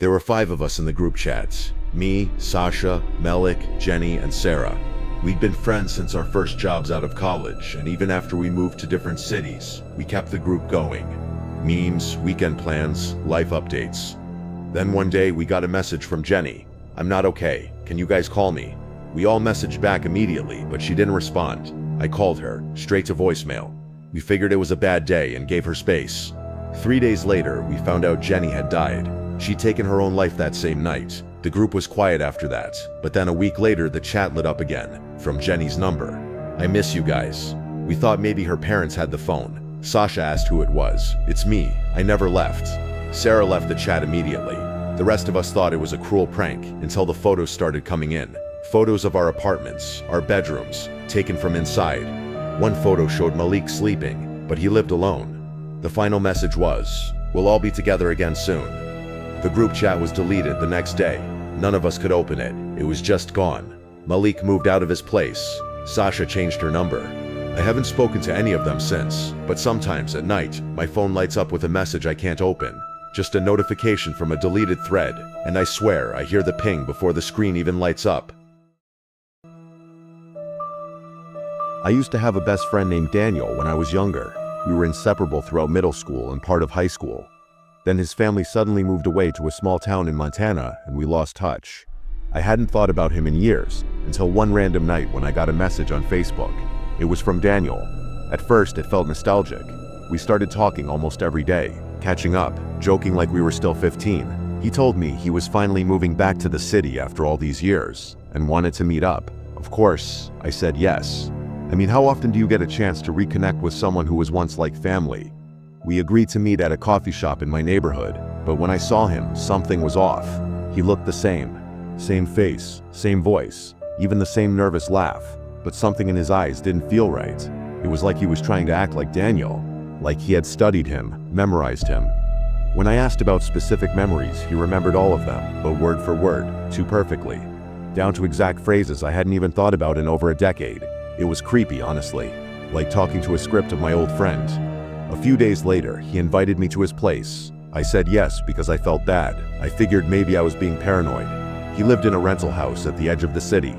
There were 5 of us in the group chats. Me, Sasha, Melik, Jenny, and Sarah. We'd been friends since our first jobs out of college, and even after we moved to different cities, we kept the group going. Memes, weekend plans, life updates. Then one day we got a message from Jenny. "I'm not okay. Can you guys call me?" We all messaged back immediately, but she didn't respond. I called her, straight to voicemail. We figured it was a bad day and gave her space. 3 days later, we found out Jenny had died. She'd taken her own life that same night. The group was quiet after that, but then a week later the chat lit up again, from Jenny's number. "I miss you guys." We thought maybe her parents had the phone. Sasha asked who it was. "It's me. I never left." Sarah left the chat immediately. The rest of us thought it was a cruel prank until the photos started coming in. Photos of our apartments, our bedrooms, taken from inside. One photo showed Malik sleeping, but he lived alone. The final message was, "We'll all be together again soon." The group chat was deleted the next day. None of us could open it. It was just gone. Malik moved out of his place. Sasha changed her number. I haven't spoken to any of them since, but sometimes at night, my phone lights up with a message I can't open. Just a notification from a deleted thread, and I swear I hear the ping before the screen even lights up. I used to have a best friend named Daniel when I was younger. We were inseparable throughout middle school and part of high school. Then his family suddenly moved away to a small town in Montana, and we lost touch. I hadn't thought about him in years, until one random night when I got a message on Facebook. It was from Daniel. At first, it felt nostalgic. We started talking almost every day, catching up, joking like we were still 15. He told me he was finally moving back to the city after all these years, and wanted to meet up. Of course, I said yes. I mean, how often do you get a chance to reconnect with someone who was once like family? We agreed to meet at a coffee shop in my neighborhood, but when I saw him, something was off. He looked the same. Same face, same voice, even the same nervous laugh, but something in his eyes didn't feel right. It was like he was trying to act like Daniel, like he had studied him, memorized him. When I asked about specific memories, he remembered all of them, but word for word, too perfectly. Down to exact phrases I hadn't even thought about in over a decade. It was creepy, honestly, like talking to a script of my old friend. A few days later, he invited me to his place. I said yes because I felt bad. I figured maybe I was being paranoid. He lived in a rental house at the edge of the city.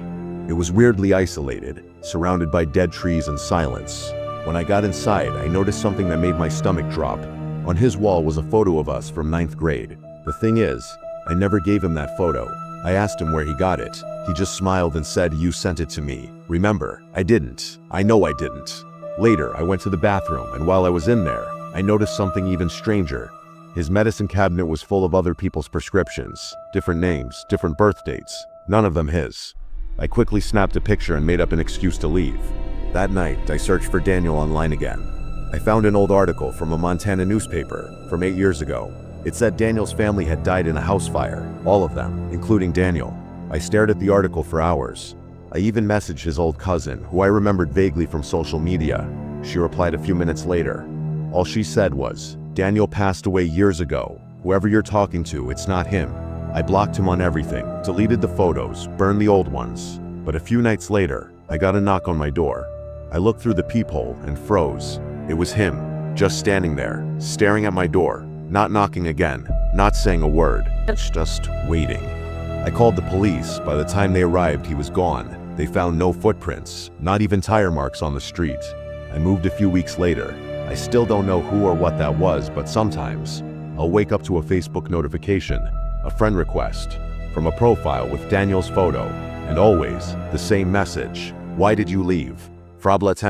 It was weirdly isolated, surrounded by dead trees and silence. When I got inside, I noticed something that made my stomach drop. On his wall was a photo of us from 9th grade. The thing is, I never gave him that photo. I asked him where he got it. He just smiled and said, "You sent it to me." Remember, I didn't. I know I didn't. Later, I went to the bathroom, and while I was in there, I noticed something even stranger. His medicine cabinet was full of other people's prescriptions, different names, different birth dates, none of them his. I quickly snapped a picture and made up an excuse to leave. That night, I searched for Daniel online again. I found an old article from a Montana newspaper from 8 years ago. It said Daniel's family had died in a house fire, all of them, including Daniel. I stared at the article for hours. I even messaged his old cousin, who I remembered vaguely from social media. She replied a few minutes later. All she said was, "Daniel passed away years ago. Whoever you're talking to, it's not him." I blocked him on everything, deleted the photos, burned the old ones. But a few nights later, I got a knock on my door. I looked through the peephole and froze. It was him, just standing there, staring at my door, not knocking again, not saying a word, just waiting. I called the police. By the time they arrived, he was gone. They found no footprints, not even tire marks on the street. I moved a few weeks later. I still don't know who or what that was, but sometimes I'll wake up to a Facebook notification, a friend request, from a profile with Daniel's photo, and always the same message. "Why did you leave? Frabla 10."